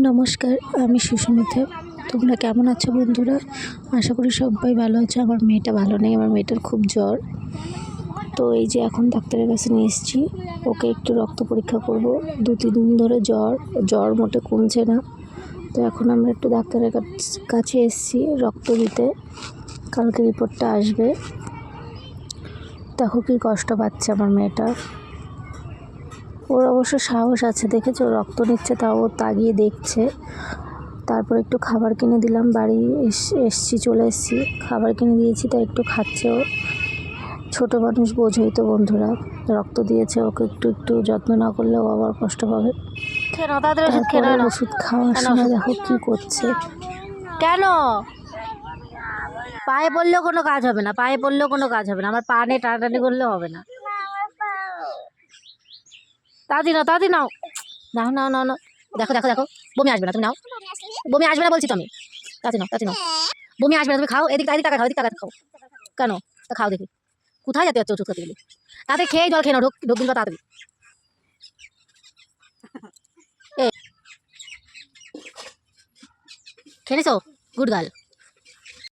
নমস্কার, আমি সুস্মিতা। তোমরা কেমন আছো বন্ধুরা? আশা করি সবাই ভালো আছে। আমার মেয়েটা ভালো নেই, আমার মেয়েটার খুব জ্বর। তো এই যে এখন ডাক্তারের কাছে নিয়ে এসেছি, ওকে একটু রক্ত পরীক্ষা করব। 2-3 দিন ধরে জ্বর মোটে কমছে না। তো এখন আমরা একটু ডাক্তারের কাছে এসেছি রক্ত দিতে। কালকে রিপোর্টটা আসবে। দেখো কি কষ্ট পাচ্ছে আমার মেয়েটা। ওর অবশ্য সাহস আছে, দেখেছো রক্ত নিচ্ছে তাও তাকিয়ে দেখছে। তারপর একটু খাবার কিনে দিলাম, বাড়ি চলে এসেছি, খাবার কিনে দিয়েছি, তাই একটু খাচ্ছে ও। ছোটো মানুষ বোঝোই তো বন্ধুরা, রক্ত দিয়েছে, ওকে একটু একটু যত্ন না করলে ও আবার কষ্ট পাবে। তারপরে ওষুধ খাওয়ার সময় দেখো কি করছে। কেন পায়ে পড়লেও কোনো কাজ হবে না, পায়ে পড়লেও কোনো কাজ হবে না, আমার পা নিয়ে টানাটানি করলেও হবে না। তাড়াতাড়ি নাও, তাড়াতাড়ি নাও, নাও নাও নাও নাও। দেখো দেখো দেখো, বমি আসবে না, তুমি নাও। বমি আসবে না বলছি তো আমি। তাড়াতাড়ি নাও, তাড়াতাড়ি নাও। বমি আসবে না, তুমি খাও। এদিক টাকা খাও, এদিক টাকা খাও। কেন তা খাও দেখি। কোথায় যেতে হচ্ছে ওষুধ খেতে গেলে? তাড়াতাড়ি খেয়ে জল খেয়ে নাও, ঢোক দিন তাড়াতাড়ি। খেয়ে নিছো? Good girl.